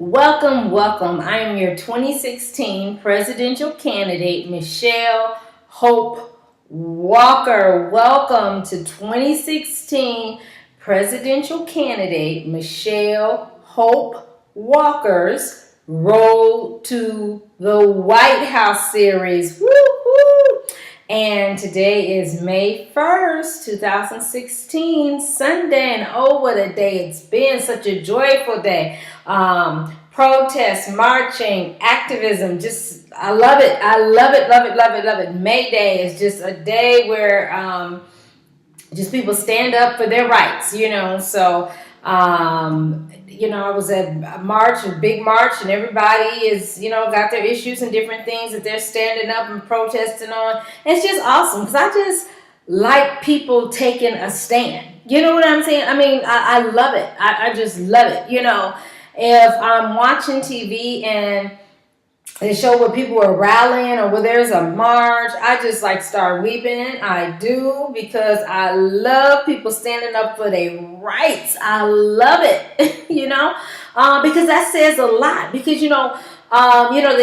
Welcome, welcome. I am your 2016 presidential candidate, Michelle Hope Walker. Welcome to 2016 presidential candidate, Michelle Hope Walker's Road to the White House series. Woo-hoo! And today is May 1st, 2016, Sunday. And oh, what a day it's been. Such a joyful day. Protest, marching, activism, just I love it. I love it, love it, love it, love it. May Day is just a day where just people stand up for their rights, So I was at a big march, and everybody is, got their issues and different things that they're standing up and protesting on. It's just awesome because I just like people taking a stand. You know what I'm saying? I mean, I love it. I just love it, If I'm watching TV and they show where people are rallying or where there's a march, I just start weeping. I do, because I love people standing up for their rights. I love it, because that says a lot. Because they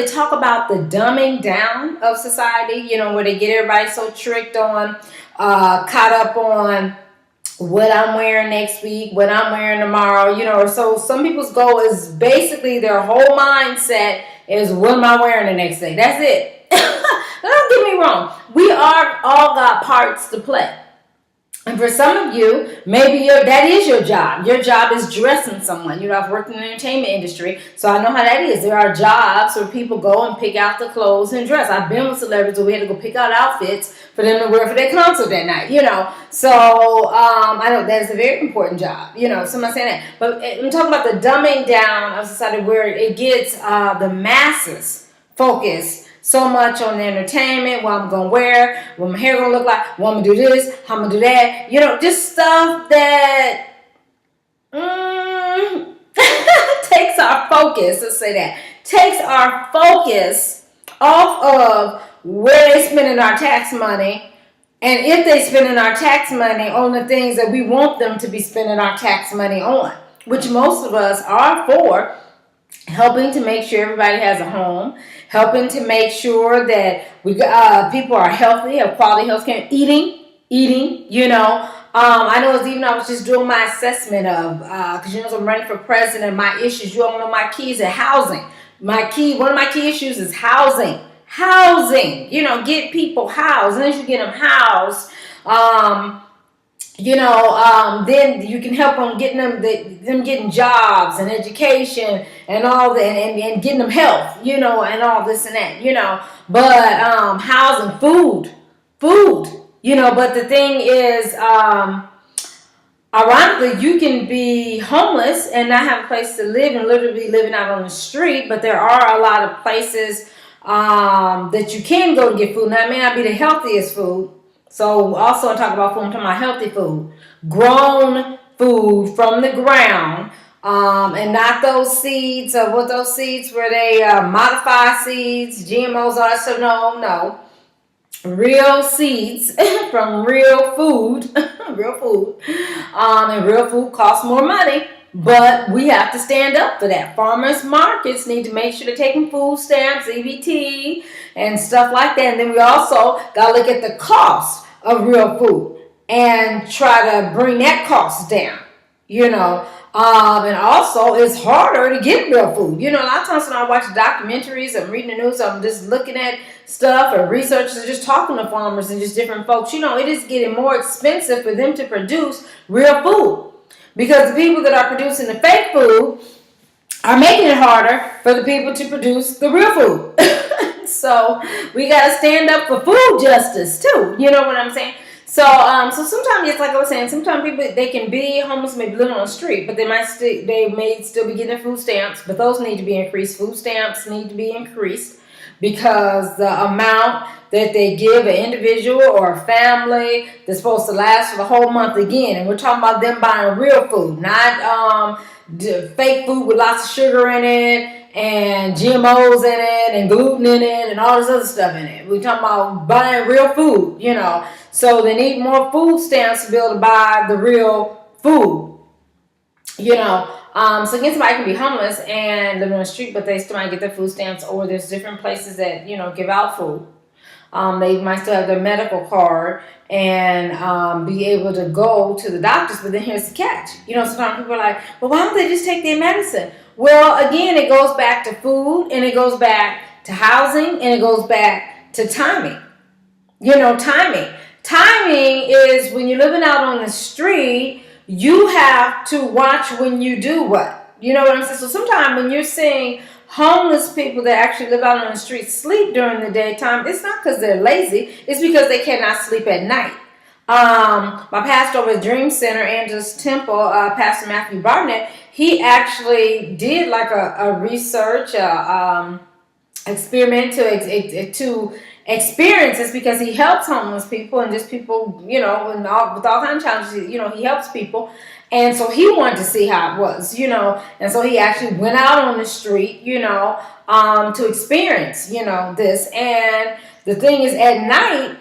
talk about the dumbing down of society. Where they get everybody so tricked on, caught up on what I'm wearing next week, what I'm wearing tomorrow, So some people's goal is basically their whole mindset is what am I wearing the next day? That's it. Don't get me wrong. We are all got parts to play. And for some of you, maybe that is your job. Your job is dressing someone. I've worked in the entertainment industry, so I know how that is. There are jobs where people go and pick out the clothes and dress. I've been with celebrities where we had to go pick out outfits for them to wear for their concert that night, So I know that is a very important job, So I'm not saying that. But I'm talking about the dumbing down of society where it gets the masses focused so much on the entertainment, what I'm going to wear, what my hair going to look like, what I'm going to do this, how I'm going to do that. Just stuff that takes our focus, let's say that, takes our focus off of where they're spending our tax money, and if they're spending our tax money on the things that we want them to be spending our tax money on, which most of us are for. Helping to make sure everybody has a home, helping to make sure that people are healthy, have quality health care, eating. I know I was just doing my assessment of, because as I'm running for president, my issues, you all know my keys are housing. One of my key issues is housing. Housing, get people housed. And as you get them housed, then you can help them getting them getting jobs and education and all that, and getting them health, and all this and that, But housing, food, But the thing is, ironically, you can be homeless and not have a place to live and literally be living out on the street. But there are a lot of places that you can go to get food. Now, it may not be the healthiest food. So also I talk about food, I'm talking about healthy food. Grown food from the ground. And not those seeds, where they modify seeds, GMOs, all that stuff. No. Real seeds from real food. Real food. And real food costs more money. But we have to stand up for that. Farmers markets need to make sure they're taking food stamps, EBT, and stuff like that. And then we also got to look at the cost of real food and try to bring that cost down, And also, it's harder to get real food. A lot of times when I watch documentaries, I'm reading the news, I'm just looking at stuff, and researchers are just talking to farmers and just different folks. It is getting more expensive for them to produce real food. Because the people that are producing the fake food are making it harder for the people to produce the real food. So we got to stand up for food justice too. You know what I'm saying? So sometimes it's like I was saying. Sometimes people, they can be homeless, maybe living on the street, but they may still be getting their food stamps. But those need to be increased. Food stamps need to be increased because the amount that they give an individual or a family that's supposed to last for the whole month again. And we're talking about them buying real food, not fake food with lots of sugar in it and GMOs in it and gluten in it and all this other stuff in it. We're talking about buying real food, So they need more food stamps to be able to buy the real food, So again, somebody can be homeless and live on the street, but they still might get their food stamps, or there's different places that, give out food. They might still have their medical card and be able to go to the doctors, but then here's the catch. Sometimes people are like, well, why don't they just take their medicine? Well, again, it goes back to food, and it goes back to housing, and it goes back to timing. Timing. Timing is when you're living out on the street, you have to watch when you do what. You know what I'm saying? So sometimes when you're seeing homeless people that actually live out on the street sleep during the daytime, it's not because they're lazy. It's because they cannot sleep at night. My pastor over at Dream Center, Angels Temple, Pastor Matthew Barnett, he actually did like a research experiment to experience this, because he helps homeless people and just people, with all kinds of challenges. He helps people. And so he wanted to see how it was, and so he actually went out on the street, to experience, this. And the thing is, at night,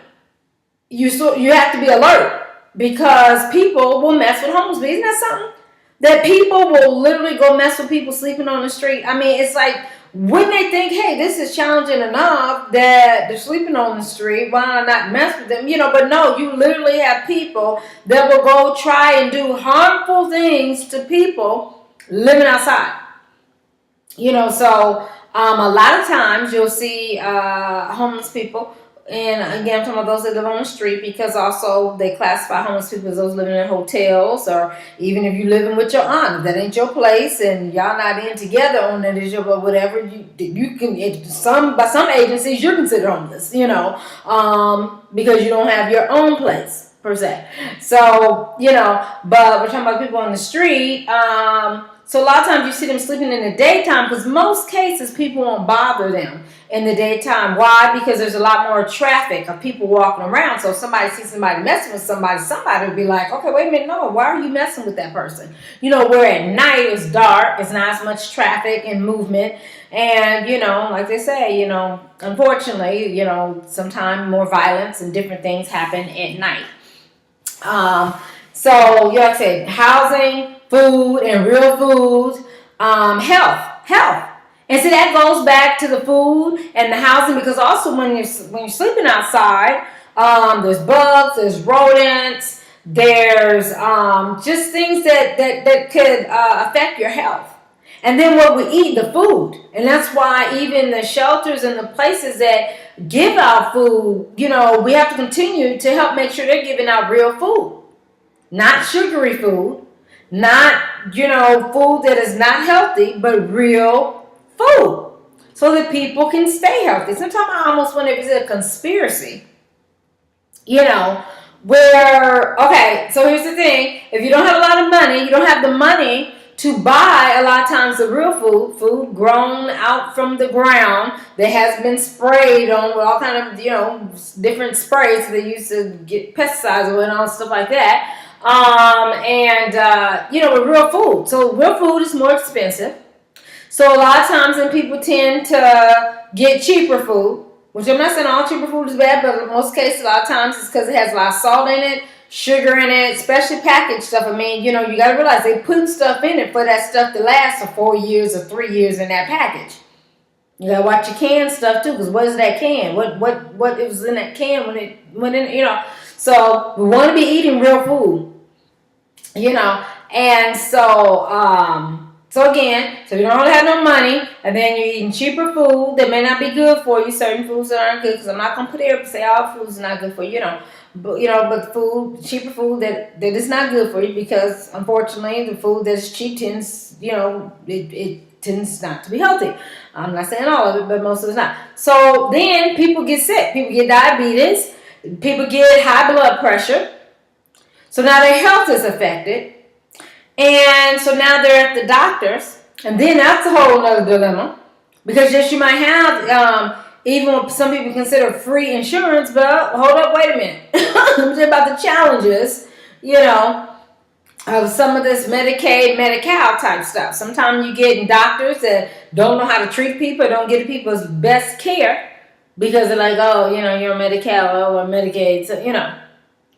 you have to be alert, because people will mess with homeless people. Isn't that something? That people will literally go mess with people sleeping on the street. I mean, it's like, when they think, hey, this is challenging enough that they're sleeping on the street, why not mess with them? But no, you literally have people that will go try and do harmful things to people living outside. So a lot of times you'll see homeless people. And again, I'm talking about those that live on the street, because also they classify homeless people as those living in hotels, or even if you're living with your aunt, if that ain't your place and y'all not in together on that issue, but whatever, you can, by some agencies you're considered homeless, because you don't have your own place per se. So, but we're talking about people on the street. So a lot of times you see them sleeping in the daytime, because most cases people won't bother them in the daytime. Why? Because there's a lot more traffic of people walking around. So if somebody sees somebody messing with somebody will be like, okay, wait a minute, no, why are you messing with that person? Where at night it's dark, it's not as much traffic and movement. And, like they say, unfortunately, sometimes more violence and different things happen at night. So, like I said, housing, food, and real food, health. And so that goes back to the food and the housing, because also when you're sleeping outside, there's bugs, there's rodents, there's just things that could affect your health. And then what we eat, the food. And that's why even the shelters and the places that give out food, we have to continue to help make sure they're giving out real food. Not sugary food, not, food that is not healthy, but real food, so that people can stay healthy. Sometimes I almost wonder if it's a conspiracy, where, okay, so here's the thing. If you don't have a lot of money, you don't have the money to buy a lot of times the real food grown out from the ground that has been sprayed on with all kind of, different sprays that they use to get pesticides and all stuff like that. With real food. So real food is more expensive. So a lot of times then people tend to get cheaper food, which I'm not saying all cheaper food is bad, but in most cases, a lot of times it's because it has a lot of salt in it, sugar in it, especially packaged stuff. I mean, you got to realize they put stuff in it for that stuff to last for 4 years or 3 years in that package. You got to watch your can stuff too, because what is that can? What it was in that can when it went in, So we want to be eating real food, and so, so again, so you don't really have no money, and then you're eating cheaper food that may not be good for you. Certain foods that aren't good, because I'm not gonna put everybody say all foods are not good for you, but cheaper food that is not good for you, because unfortunately the food that's cheap tends, it tends not to be healthy. I'm not saying all of it, but most of it's not. So then people get sick. People get diabetes. People get high blood pressure. So now their health is affected. And so now they're at the doctors, and then that's a whole other dilemma, because yes, you might have, even what some people consider free insurance, but hold up, wait a minute. Let me tell you about the challenges, of some of this Medicaid, Medi-Cal type stuff. Sometimes you get doctors that don't know how to treat people, don't get people's best care, because they're like, oh, you're a Medi-Cal or Medicaid, so,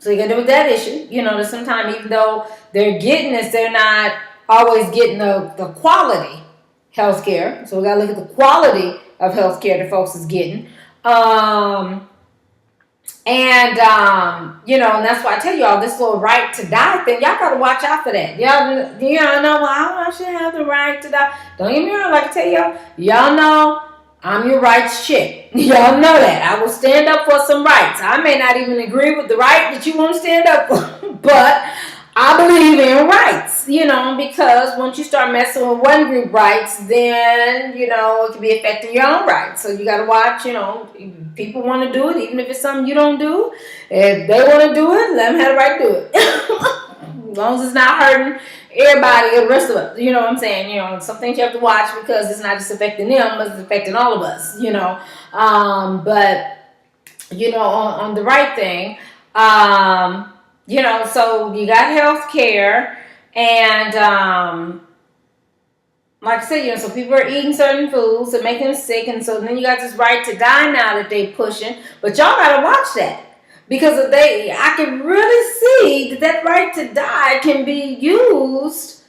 So you got to deal with that issue, that sometimes even though they're getting this, they're not always getting the quality health care. So we got to look at the quality of health care that folks is getting. And that's why I tell y'all this little right to die thing, y'all got to watch out for that. Y'all know, well, I should have the right to die. Don't get me wrong, like I tell y'all know I'm your rights chick. Y'all know that. I will stand up for some rights. I may not even agree with the right that you want to stand up for, but I believe in rights, because once you start messing with one group rights, then, it can be affecting your own rights. So you got to watch, if people want to do it, even if it's something you don't do. If they want to do it, let them have the right to do it. As long as it's not hurting everybody and the rest of us. You know what I'm saying? Some things you have to watch because it's not just affecting them, but it's affecting all of us, But, on the right thing, so you got health care, and like I said, so people are eating certain foods that make them sick, and so then you got this right to die now that they pushing, but y'all gotta watch that. Because I can really see that right to die can be used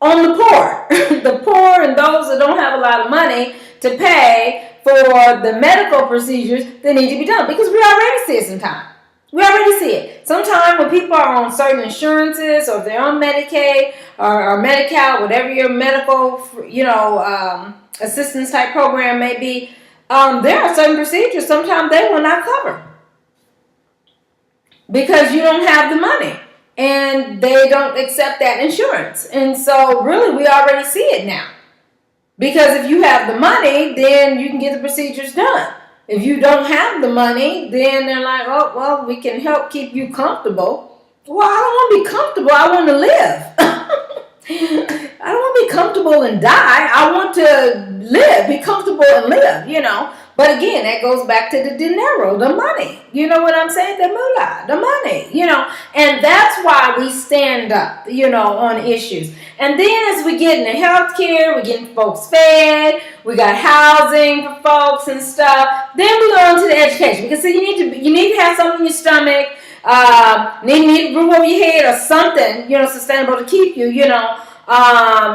on the poor. The poor and those that don't have a lot of money to pay for the medical procedures that need to be done. Because we already see it sometimes. We already see it. Sometimes when people are on certain insurances, or if they're on Medicaid or Medi-Cal, whatever your medical, assistance type program may be, there are certain procedures sometimes they will not cover. Because you don't have the money and they don't accept that insurance. And so really we already see it now. Because if you have the money, then you can get the procedures done. If you don't have the money, then they're like, oh, well, we can help keep you comfortable. Well, I don't want to be comfortable. I want to live. I don't want to be comfortable and die. I want to live, be comfortable and live, But again, that goes back to the dinero, the money. You know what I'm saying? The moolah, the money, And that's why we stand up, on issues. And then as we get into healthcare, we're getting folks fed, we got housing for folks and stuff. Then we go into the education. Because you need to have something in your stomach, need a roof over your head or something, sustainable to keep you,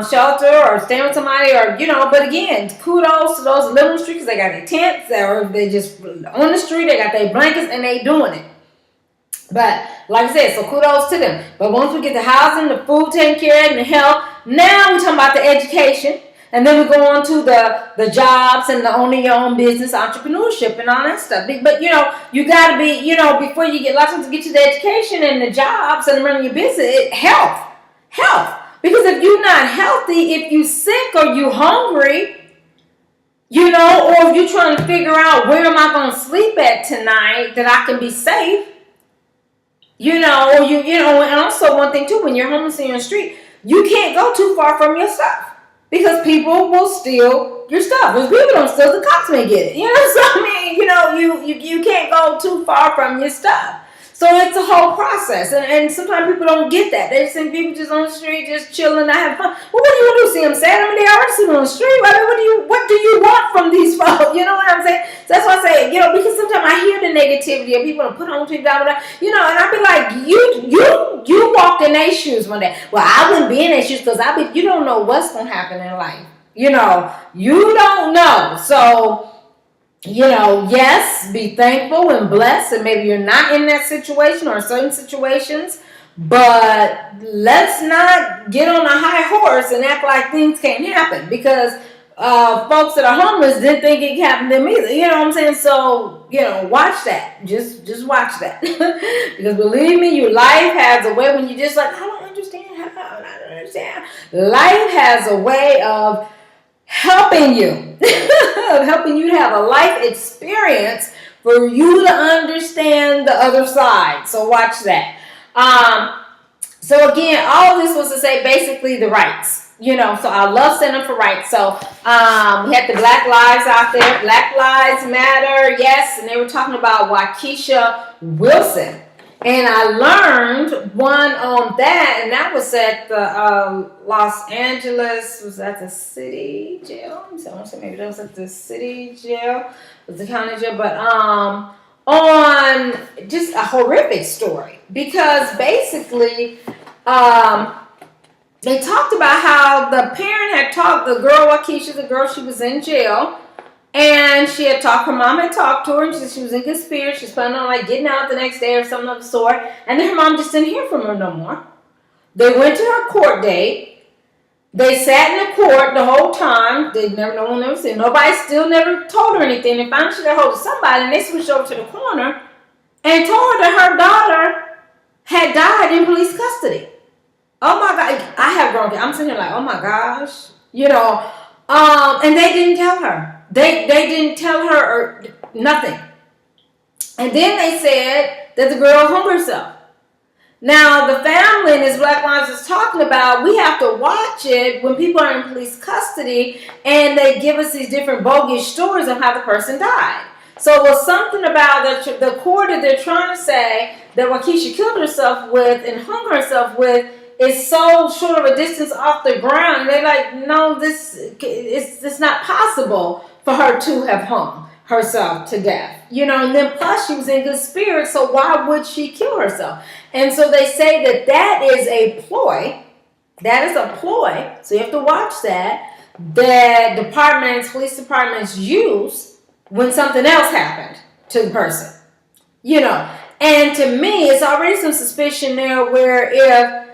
shelter or staying with somebody but again, kudos to those that live on the street because they got their tents or they just on the street, they got their blankets and they doing it. But like I said, so kudos to them. But once we get the housing, the food taken care of, and the health, now we're talking about the education. And then we go on to the jobs and the owning your own business, entrepreneurship and all that stuff. But, you got to be, before you get, a lot of times to get to the education and the jobs and running your business, health. Because if you're not healthy, if you sick or you hungry, or if you're trying to figure out where am I going to sleep at tonight that I can be safe, and also one thing too, when you're homeless and you're on the street, you can't go too far from your stuff because people will steal your stuff. If people don't steal, the cops may get it. You can't go too far from your stuff. So it's a whole process, and sometimes people don't get that. They just think people just on the street, just chilling, not having fun. Well, what do you want to do? See them sad? They already see them on the street. I mean, what do you want from these folks? You know what I'm saying? So that's why I say, because sometimes I hear the negativity of people put on TV, and I be like, you walked in their shoes one day. Well, I wouldn't be in their shoes because you don't know what's gonna happen in life. You don't know. So. Yes, be thankful and blessed, and maybe you're not in that situation or certain situations, but let's not get on a high horse and act like things can't happen because folks that are homeless didn't think it could happen to them either. You know what I'm saying? So, watch that. Just watch that. Because believe me, your life has a way when you just like, I don't understand. Life has a way of helping you to have a life experience for you to understand the other side. So watch that. So again, all of this was to say basically the rights, so I love standing for rights. So we had the Black Lives out there, Black Lives Matter, yes, and they were talking about Waukesha Wilson. And I learned one on that, and that was at the Los Angeles, was that the city jail? So I want to say maybe that was at the city jail, it was the county jail, but on just a horrific story. Because basically, they talked about how the parent had talked, the girl, Waukesha, the girl, she was in jail. And she had talked, her mom had talked to her, and she was in good spirits. She was planning on like getting out the next day or something of the sort. And then her mom just didn't hear from her no more. They went to her court date. They sat in the court the whole time. No one ever seen. Nobody still never told her anything. And finally she got hold of somebody, and they switched over to the corner and told her that her daughter had died in police custody. Oh my God. I have grown kids. I'm sitting here like, oh my gosh. And they didn't tell her. They didn't tell her or nothing. And then they said that the girl hung herself. Now, the family and this Black Lives is talking about, we have to watch it when people are in police custody and they give us these different bogus stories of how the person died. So it was something about the court that they're trying to say that Waukesha killed herself with and hung herself with is so short of a distance off the ground. And they're like, no, it's not possible for her to have hung herself to death. And then plus she was in good spirits, so why would she kill herself? And so they say that is a ploy. That is a ploy. So you have to watch that police departments use when something else happened to the person. And to me, it's already some suspicion there where if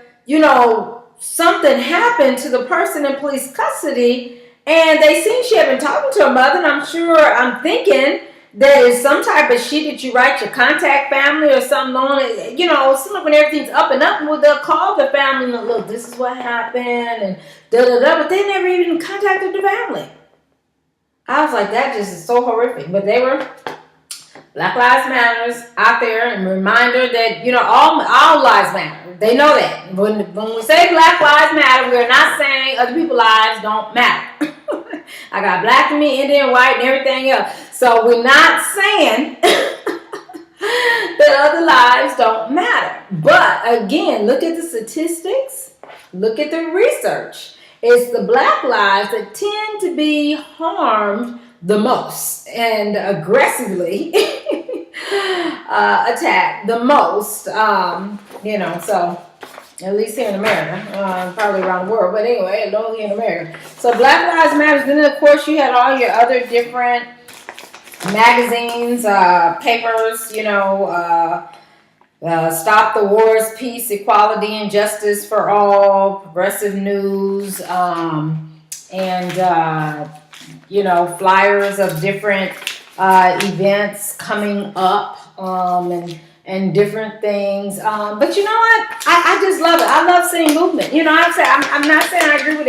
something happened to the person in police custody and they seen she had been talking to her mother, and I'm thinking there is some type of sheet that you write your contact family or something on it. It's like when everything's up and up, they'll call the family and look, this is what happened and da-da-da, but they never even contacted the family. I was like, that just is so horrific. But they were Black Lives Matters out there, and reminder that, all lives matter. They know that. When we say Black Lives Matter, we're not saying other people's lives don't matter. I got black in me, Indian, white, and everything else. So we're not saying that other lives don't matter. But again, look at the statistics. Look at the research. It's the black lives that tend to be harmed the most and aggressively attacked the most. So at least here in America, probably around the world, but anyway, only in America. So Black Lives Matter. Then of course you had all your other different magazines, papers, Stop the Wars, Peace, Equality, and Justice for All, Progressive News, flyers of different events coming up, and different things. But you know what? I just love it. I love seeing movement. I'm not saying I agree with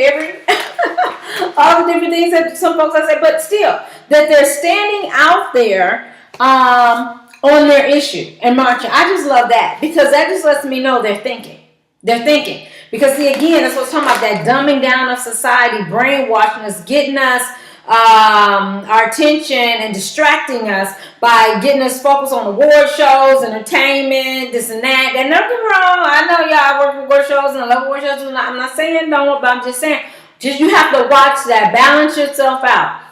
all the different things that some folks I say, but still, that they're standing out there on their issue and marching. I just love that because that just lets me know they're thinking. They're thinking. Because see, again, that's what's talking about, that dumbing down of society, brainwashing us, getting us our attention and distracting us by getting us focused on award shows, entertainment, this and that. And nothing wrong. I know y'all work with award shows and I love award shows. I'm not saying don't, but I'm just saying, you have to watch that. Balance yourself out.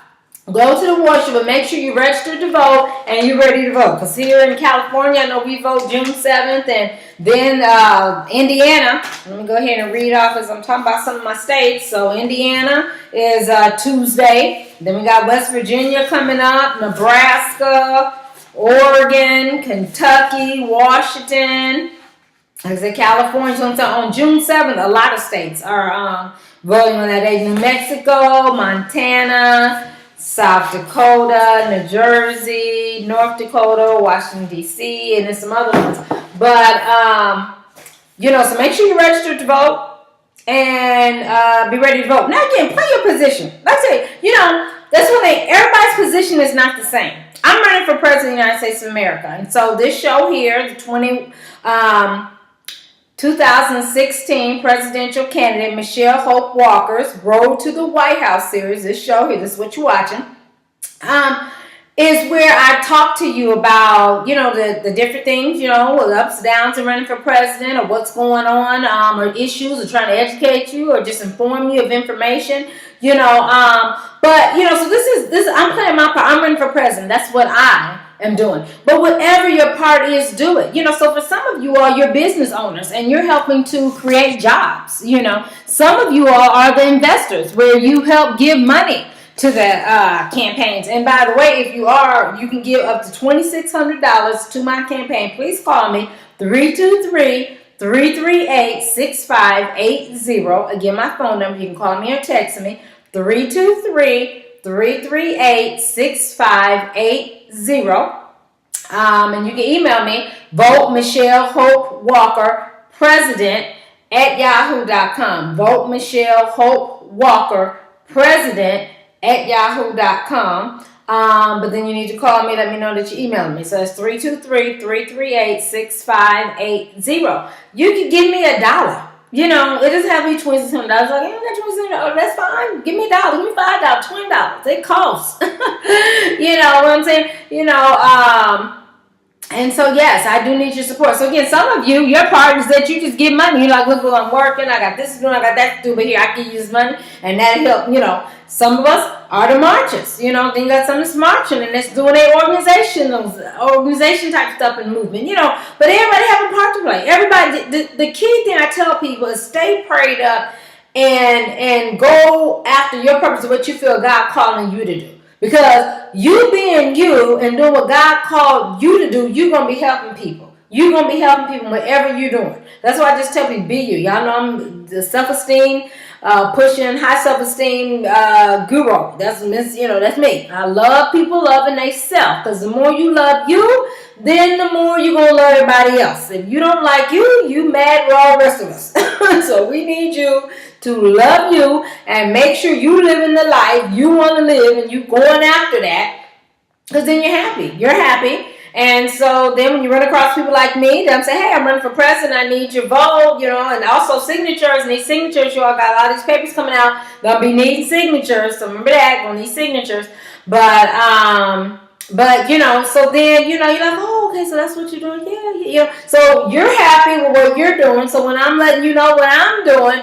Go to the award show, but make sure you're registered to vote and you're ready to vote. Because here in California, I know we vote June 7th, and then Indiana. Let me go ahead and read off as I'm talking about some of my states. So Indiana is Tuesday. Then we got West Virginia coming up, Nebraska, Oregon, Kentucky, Washington. Like I said, California. So on June 7th, a lot of states are voting on that day. New Mexico, Montana, South Dakota, New Jersey, North Dakota, Washington, D.C., and then some other ones. But, so make sure you're registered to vote and be ready to vote. Now, again, play your position. Like I say, that's when everybody's position is not the same. I'm running for president of the United States of America. And so this show here, the 2016 presidential candidate Michelle Hope Walker's Road to the White House series, this show here, this is what you're watching, is where I talk to you about, the different things, ups, downs, and running for president, or what's going on, or issues, or trying to educate you, or just inform you of information, so this, I'm playing my part. I'm running for president. That's what I am doing. But whatever your part is, do it. So for some of you all, you're business owners and you're helping to create jobs. Some of you all are the investors where you help give money to the campaigns. And by the way, if you are, you can give up to $2,600 to my campaign. Please call me 323-338-6580. Again, my phone number. You can call me or text me 323-338-6580. And you can email me, vote Michelle Hope Walker President @yahoo.com. Vote Michelle Hope Walker President @yahoo.com. But then you need to call me, let me know that you emailed me. So that's 323-338-6580. You can give me $1. It doesn't have to be $27. Like, I got $27. That's fine. Give me $1. Give me $5, $20. It costs. You know what I'm saying? And so, yes, I do need your support. So, again, some of you, your part is that you just give money. You're like, look, I'm working. I got this to do. I got that to do. But here, I can use money. And that'll help, Some of us are the marchers. Then you got some that's marching and that's doing their organization type stuff and movement, But everybody have a part to play. Everybody, the key thing I tell people is stay prayed up and go after your purpose of what you feel God calling you to do. Because you being you and doing what God called you to do, you're going to be helping people. You're going to be helping people whatever you're doing. That's why I just tell people, be you. Y'all know I'm the self-esteem, pushing high self-esteem guru. That's me. I love people loving themselves. Because the more you love you, then the more you're going to love everybody else. If you don't like you mad with all the rest of us. So we need you to love you and make sure you living the life you want to live and you going after that, because then you're happy. You're happy. And so then when you run across people like me, they'll say, hey, I'm running for president. I need your vote, and also signatures. Need signatures. You all got a lot of these papers coming out. They'll be needing signatures. So remember that, on these signatures. But so then, you're like, oh, okay, so that's what you're doing. Yeah. So you're happy with what you're doing. So when I'm letting you know what I'm doing,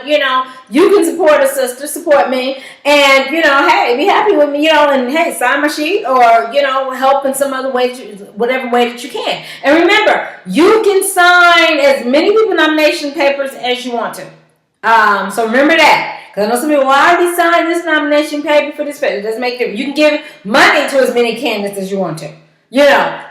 you can support a sister, support me. And, hey, be happy with me, and hey, sign my sheet or, help in some other way, whatever way that you can. And remember, you can sign as many people nomination papers as you want to. So remember that. Because I know some people, why are they signing this nomination paper for this paper? It doesn't make difference. You can give money to as many candidates as you want to.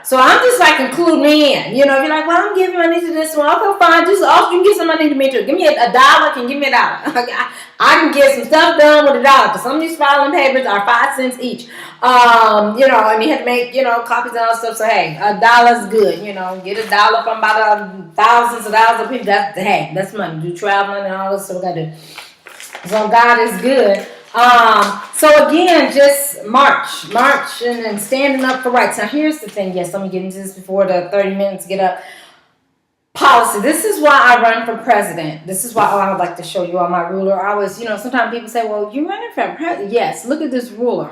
So I'm just like, include me in. If you're like, well, I'm giving money to this one. Okay, fine. Just also, you can give some money to me too. Give me $1. Can give me $1. I can get some stuff done with $1. Because some of these filing papers are 5 cents each. And you have to make, copies and all that stuff. So hey, $1 is good. Get $1 from about thousands of dollars of people. That's money. Do traveling and all this stuff we gotta do. So God is good. So again, just march and standing up for rights. Now here's the thing. Yes, let me get into this before the 30 minutes get up. Policy. This is why I run for president. This is why I would like to show you all my ruler. I was, sometimes people say, well, you're running for president. Yes, look at this ruler.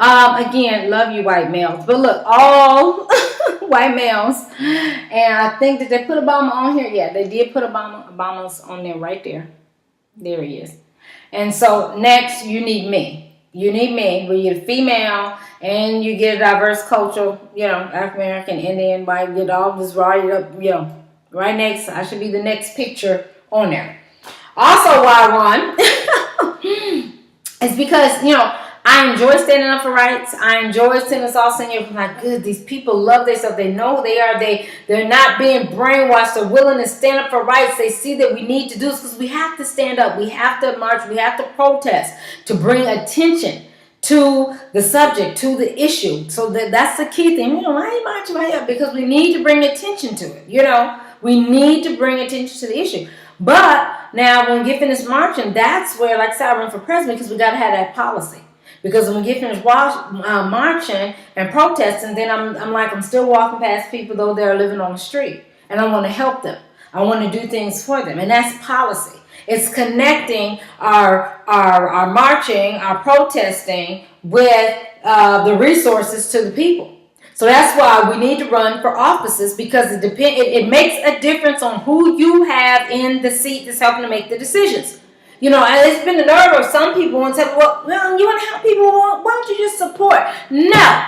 Again, love you white males. But look, all white males. And I think that they put Obama on here. Yeah, they did put Obama's on there right there. There he is. And so next, you need me. You need me. Where you're female and you get a diverse culture, African American, Indian, white, get all this right up, right next. I should be the next picture on there. Also, why I run is because, I enjoy standing up for rights. I enjoy seeing us all sitting here like, good, these people love themselves. They know who they are. They're not being brainwashed. They're willing to stand up for rights. They see that we need to do this because we have to stand up. We have to march. We have to protest to bring attention to the subject, to the issue. So that's the key thing. Why are you marching right up? Because we need to bring attention to it. We need to bring attention to the issue. But now when we get finished marching, that's where, like I said, I run for president because we got to have that policy. Because when we get finished marching and protesting, then I'm still walking past people though they're living on the street. And I want to help them. I want to do things for them. And that's policy. It's connecting our marching, our protesting with the resources to the people. So that's why we need to run for offices because it makes a difference on who you have in the seat that's helping to make the decisions. And it's been the nerve of some people and said, well, you want to help people? Why don't you just support? No.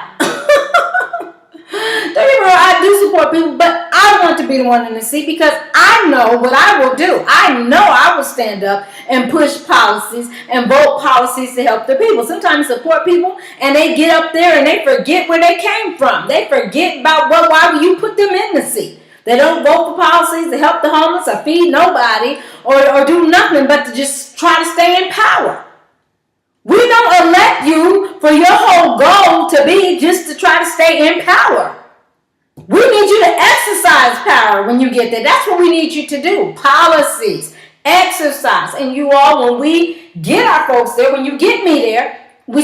I do support people, but I want to be the one in the seat because I know what I will do. I know I will stand up and push policies and vote policies to help the people. Sometimes support people and they get up there and they forget where they came from. They forget about why you put them in the seat. They don't vote for policies to help the homeless or feed nobody or do nothing but to just try to stay in power. We don't elect you for your whole goal to be just to try to stay in power. We need you to exercise power when you get there. That's what we need you to do. Policies, exercise. And you all, when we get our folks there, when you get me there, we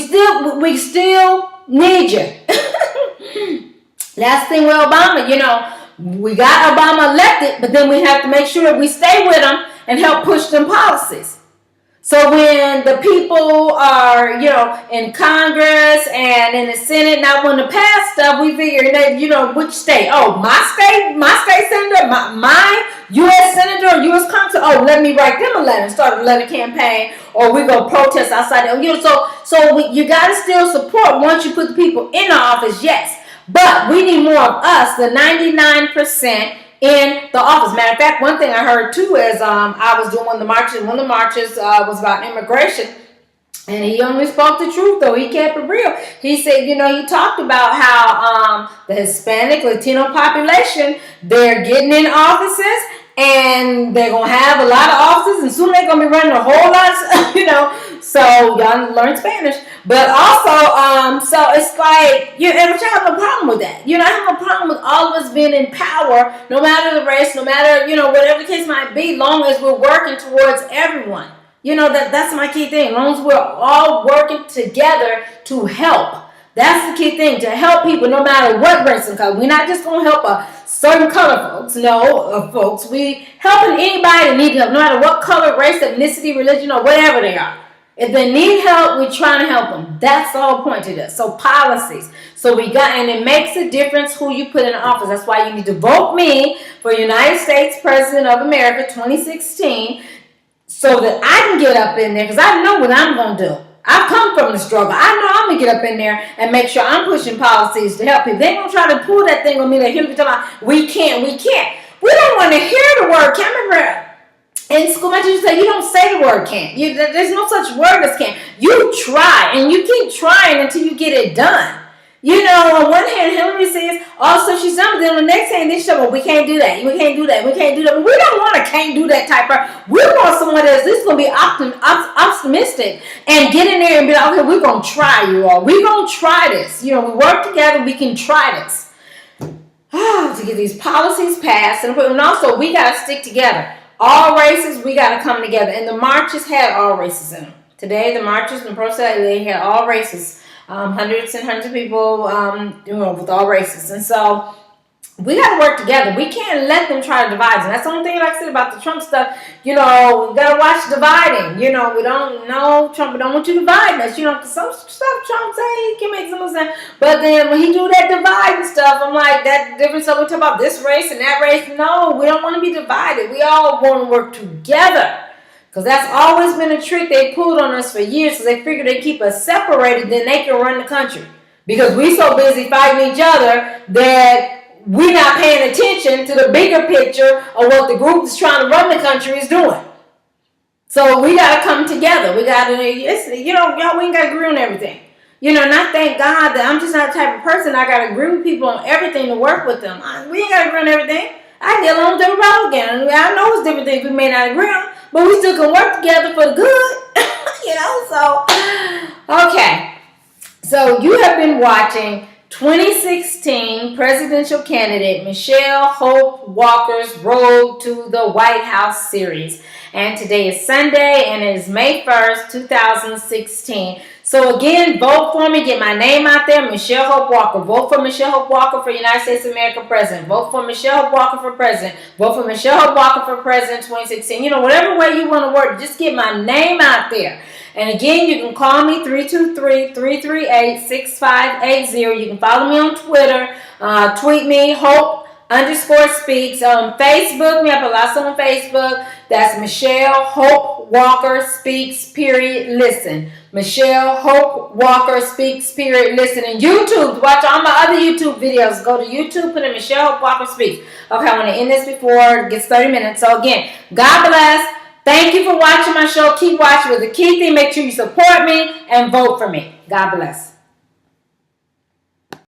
still need you. Last thing with Obama, we got Obama elected, but then we have to make sure we stay with him and help push them policies. So when the people are, in Congress and in the Senate not wanting to pass stuff, we figure that, which state? Oh, my state senator, my U.S. senator or U.S. congressman. Oh, let me write them a letter and start a letter campaign, or we go protest outside. So you got to still support once you put the people in the office, yes. But we need more of us, the 99%. In the office. Matter of fact, one thing I heard too is I was doing one of the marches. One of the marches was about immigration, and he only spoke the truth though. He kept it real. He said, he talked about how the Hispanic Latino population, they're getting in offices and they're gonna have a lot of offices, and soon they're gonna be running a whole lot. So y'all learn Spanish. But also, so it's like, and I have no problem with that. I have no problem with all of us being in power, no matter the race, no matter, whatever the case might be, long as we're working towards everyone. That's my key thing. As long as we're all working together to help. That's the key thing, to help people no matter what race and color. We're not just going to help a certain color folks. No, folks. We helping anybody that needs help, no matter what color, race, ethnicity, religion, or whatever they are. If they need help, we're trying to help them. That's the whole point of this. So policies. So and it makes a difference who you put in office. That's why you need to vote me for United States President of America 2016 so that I can get up in there because I know what I'm going to do. I've come from the struggle. I know I'm going to get up in there and make sure I'm pushing policies to help people. They don't try to pull that thing on me like Hillary talking about, we can't. We don't want to hear the word can't. In school, my teacher said, you don't say the word can't. There's no such word as can't. You try, and you keep trying until you get it done. On one hand, Hillary says, also she's done, then on the next hand, they say, well, we can't do that. We can't do that. We can't do that. But we don't want a can't do that type of, we want someone that's this going to be optimistic and get in there and be like, okay, we're going to try, you all. We're going to try this. We work together, we can try this. To get these policies passed. And also, we got to stick together. All races, we got to come together. And the marches had all races in them. Today, the marches and protest, they had all races. Hundreds and hundreds of people, with all races. And so, we got to work together. We can't let them try to divide us. And that's the only thing I said about the Trump stuff. We got to watch dividing. We don't know Trump. We don't want you dividing us. Because some stuff Trump say can make some sense. But then when he do that dividing stuff, I'm like, that difference. So we talk about this race and that race. No, we don't want to be divided. We all want to work together. Because that's always been a trick they pulled on us for years. Because they figure they keep us separated, then they can run the country. Because we so busy fighting each other that we're not paying attention to the bigger picture of what the group that's trying to run the country is doing. So we got to come together. We got to, y'all, we ain't got to agree on everything. And I thank God that I'm just not the type of person I got to agree with people on everything to work with them. We ain't got to agree on everything. I can get along with them all again. I know it's different things we may not agree on, but we still can work together for the good. Okay. So you have been watching 2016 presidential candidate Michelle Hope Walker's Road to the White House series. And today is Sunday and it is May 1st, 2016. So again, vote for me. Get my name out there, Michelle Hope Walker. Vote for Michelle Hope Walker for United States of America President. Vote for Michelle Hope Walker for President. Vote for Michelle Hope Walker for President 2016. Whatever way you want to work, just get my name out there. And again, you can call me 323-338-6580. You can follow me on Twitter. Tweet me, Hope_speaks. Facebook, me up a lot on Facebook. That's Michelle Hope Hope Walker Speaks, period, listen. Michelle Hope Walker Speaks, period, listen. And YouTube, watch all my other YouTube videos. Go to YouTube, put in Michelle Hope Walker Speaks. Okay, I want to end this before it gets 30 minutes. So again, God bless. Thank you for watching my show. Keep watching with the key thing. Make sure you support me and vote for me. God bless.